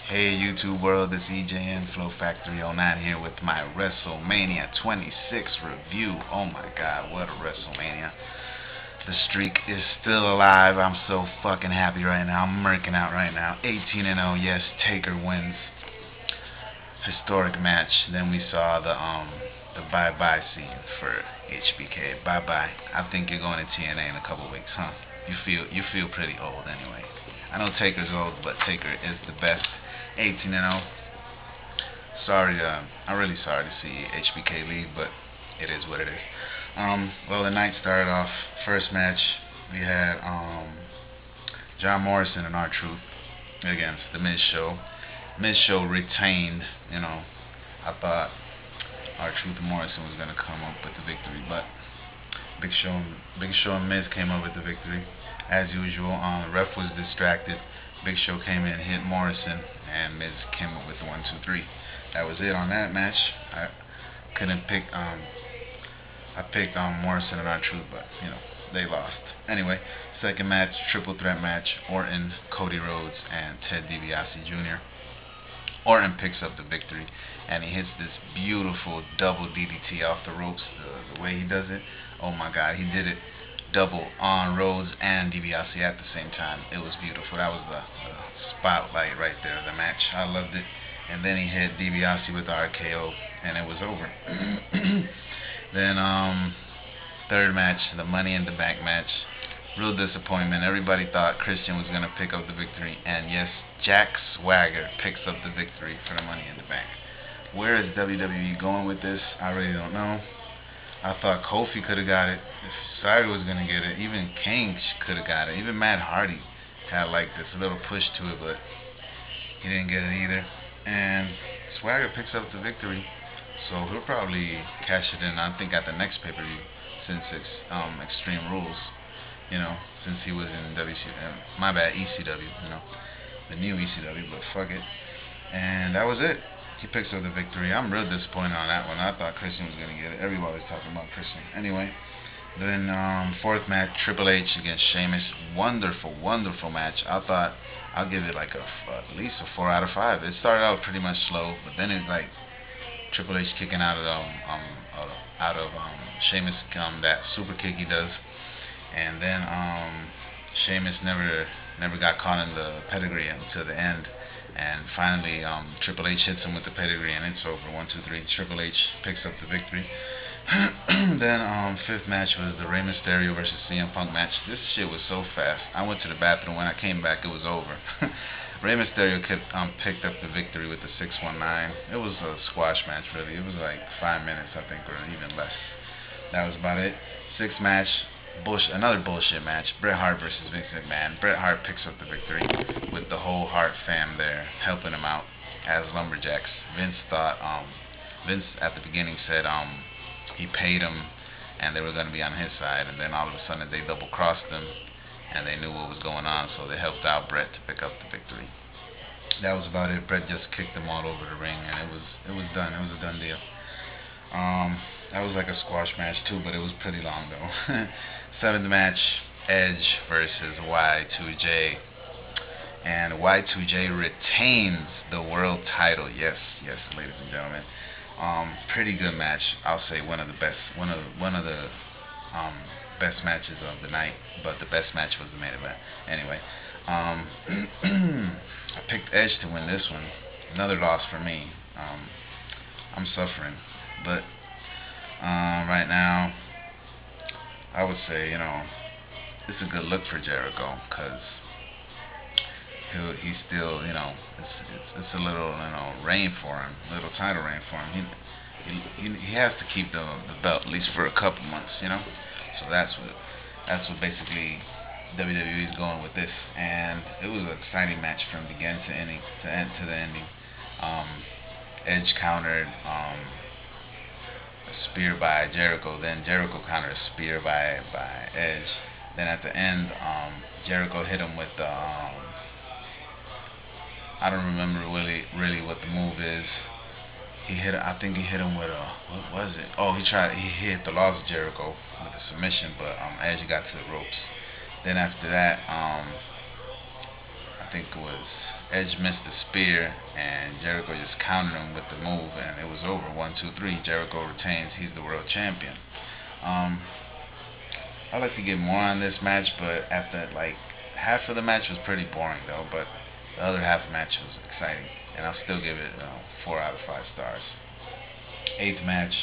Hey YouTube world, it's EJN Flow Factory 09 here with my WrestleMania 26 review. Oh my god, what a WrestleMania. The streak is still alive. I'm so fucking happy right now. I'm murking out right now. 18-0, yes, Taker wins. Historic match. Then we saw the bye-bye scene for HBK. Bye-bye. I think you're going to TNA in a couple weeks, huh? You feel pretty old anyway. I know Taker's old, but Taker is the best. 18-0. Sorry, I'm really sorry to see HBK leave, but it is what it is. Well, the night started off. First match, we had John Morrison and R-Truth against the Miz Show. Miz Show retained. I thought R-Truth and Morrison was gonna come up with the victory, but Big Show and Miz came up with the victory as usual. The ref was distracted. Big Show came in, hit Morrison, and Miz came up with the 1-2-3. That was it on that match. I couldn't pick. I picked Morrison and R-Truth, but they lost. Anyway, second match, triple threat match: Orton, Cody Rhodes, and Ted DiBiase Jr. Orton picks up the victory, and he hits this beautiful double DDT off the ropes. The way he does it, oh my God, he did it double on Rhodes and DiBiase at the same time. It was beautiful. That was the spotlight right there, the match. I loved it. And then he hit DiBiase with the RKO, and it was over. Then third match, the Money in the Bank match. Real disappointment. Everybody thought Christian was going to pick up the victory, and yes, Jack Swagger picks up the victory for the Money in the Bank. Where is WWE going with this? I really don't know. I thought Kofi could have got it. If Swagger was going to get it, even Kane could have got it. Even Matt Hardy had like this little push to it, but he didn't get it either. And Swagger picks up the victory, so he'll probably cash it in, I think, at the next pay-per-view, since it's Extreme Rules. Since he was in my bad, ECW, the new ECW, but fuck it. And that was it. He picks up the victory. I'm real disappointed on that one. I thought Christian was going to get it. Everybody was talking about Christian. Anyway, then fourth match, Triple H against Sheamus. Wonderful, wonderful match. I thought I'll give it like at least a 4 out of 5. It started out pretty much slow, but then it's like Triple H kicking out of Sheamus, that super kick he does. And then Sheamus never got caught in the pedigree until the end. And finally, Triple H hits him with the pedigree, and it's over. 1-2-3. Triple H picks up the victory. Then fifth match was the Rey Mysterio versus CM Punk match. This shit was so fast. I went to the bathroom. When I came back, it was over. Rey Mysterio picked up the victory with the 619. It was a squash match, really. It was like 5 minutes, I think, or even less. That was about it. Sixth match, another bullshit match. Bret Hart versus Vince McMahon. Bret Hart picks up the victory with the whole Hart fam there helping him out as lumberjacks. Vince at the beginning said he paid him and they were going to be on his side, and then all of a sudden they double crossed him and they knew what was going on, so they helped out Bret to pick up the victory. That was about it. Bret just kicked them all over the ring, and it was done. It was a done deal. That was like a squash match too, but it was pretty long though. Seventh match, Edge versus Y2J. And Y2J retains the world title. Yes, ladies and gentlemen. Pretty good match. I'll say one of the best matches of the night. But the best match was the main event. Anyway, I picked Edge to win this one. Another loss for me. I'm suffering, but right now, I would say it's a good look for Jericho, because he's still it's a little reign for him, little title reign for him. He has to keep the belt at least for a couple months, So that's what basically WWE is going with this, and it was an exciting match from beginning to ending, to the ending. Edge countered a spear by Jericho, then Jericho countered a spear by Edge. Then at the end, Jericho hit him with I don't remember really what the move is. I think he hit him with what was it? Oh, he hit the Laws of Jericho with a submission, but Edge got to the ropes. Then after that, I think it was Edge missed the spear, and Jericho just countered him with the move, and it was over. 1, 2, 3. Jericho retains. He's the world champion. I'd like to get more on this match, but after like half of the match was pretty boring though, but the other half of the match was exciting, and I'll still give it 4 out of 5 stars. 8th match,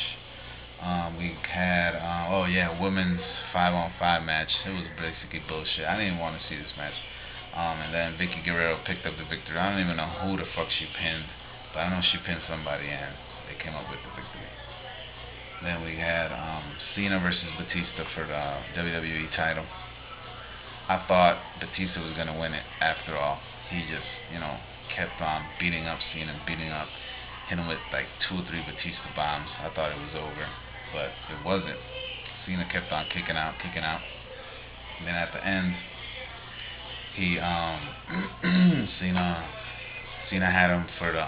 we had women's 5-on-5 match. It was basically bullshit. I didn't even want to see this match. And then Vicky Guerrero picked up the victory. I don't even know who the fuck she pinned, but I know she pinned somebody, and they came up with the victory. Then we had Cena versus Batista for the WWE title. I thought Batista was gonna win it after all. He just, kept on beating up Cena, hit him with like 2 or 3 Batista bombs. I thought it was over, but it wasn't. Cena kept on kicking out. And then at the end, he Cena had him for the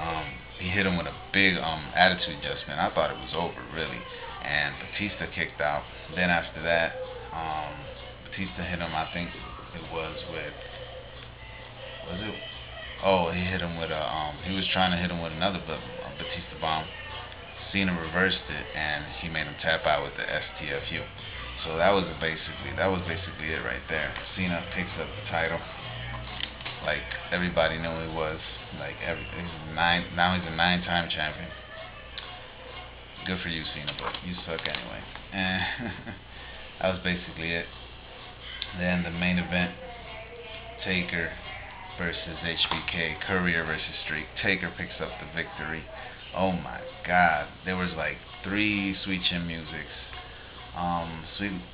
he hit him with a big attitude adjustment. I thought it was over really, and Batista kicked out. Then after that, Batista hit him. I think it was it? Oh, he hit him with a he was trying to hit him with another Batista bomb. Cena reversed it, and he made him tap out with the STFU. So that was basically it right there. Cena picks up the title. Like everybody knew he was. Like now he's a 9-time champion. Good for you, Cena, but you suck anyway. And that was basically it. Then the main event, Taker versus HBK, Courier versus Streak. Taker picks up the victory. Oh my God, there was like 3 Sweet Chin musics.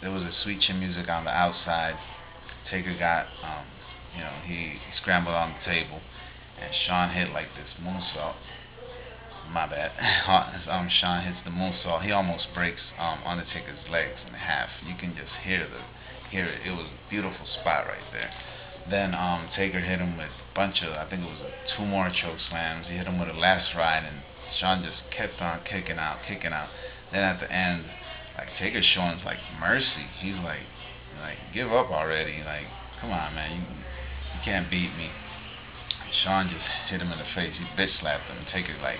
There was a Sweet Chin music on the outside. Taker got, he scrambled on the table, and Shawn hit like this moonsault. My bad. Shawn hits the moonsault. He almost breaks Undertaker's legs in half. You can just hear it. It was a beautiful spot right there. Then Taker hit him with a bunch of, I think it was 2 more choke slams. He hit him with a last ride, and Shawn just kept on kicking out. Then at the end, like Taker's showing like mercy. He's like give up already. Like, come on, man, you can't beat me. Shawn just hit him in the face. He bitch slapped him. Taker like,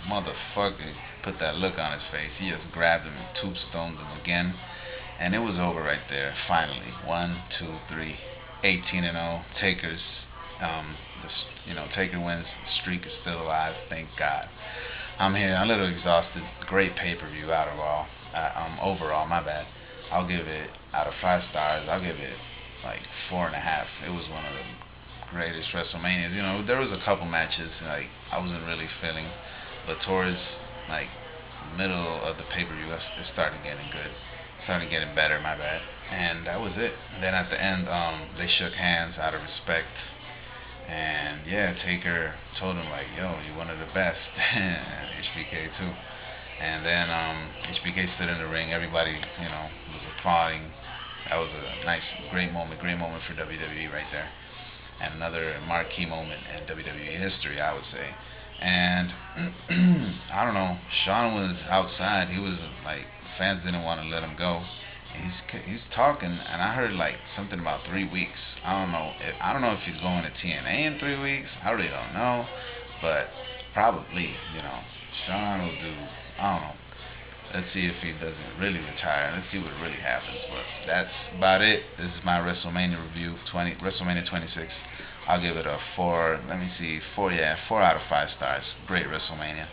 motherfucker, put that look on his face. He just grabbed him and tombstoned him again, and it was over right there. Finally, 1, 2, 3, 18-0. Taker's, Taker wins. The streak is still alive. Thank God. I'm here. I'm a little exhausted. Great pay-per-view overall. My bad. I'll give it out of 5 stars. I'll give it like 4.5. It was one of the greatest WrestleManias. There was a couple matches like I wasn't really feeling, but towards like middle of the pay-per-view, it started getting good. Started getting better. My bad. And that was it. Then at the end, they shook hands out of respect. And yeah, Taker told him like, yo, you're one of the best. HBK too. And then HBK stood in the ring. Everybody, was applauding. That was a nice, great moment for WWE right there. And another marquee moment in WWE history, I would say. And I don't know, Shawn was outside. He was like, fans didn't want to let him go. He's talking, and I heard like something about 3 weeks. I don't know if he's going to TNA in 3 weeks. I really don't know, but probably, Shawn will do. I don't know. Let's see if he doesn't really retire. Let's see what really happens. But that's about it. This is my WrestleMania review. WrestleMania 26. I'll give it a 4. Let me see, 4. Yeah, 4 out of 5 stars. Great WrestleMania.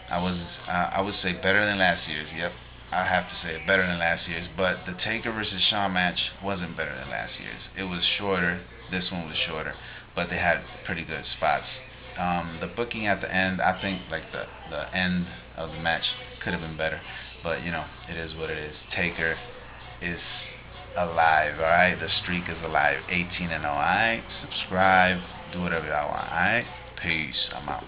I would say better than last year's. Yep. I have to say better than last year's, but the Taker versus Shawn match wasn't better than last year's. It was shorter. This one was shorter, but they had pretty good spots. The booking at the end, I think like the end of the match could have been better, but it is what it is. Taker is alive, alright? The streak is alive. 18-0, alright? Subscribe, do whatever y'all want, alright? Peace. I'm out.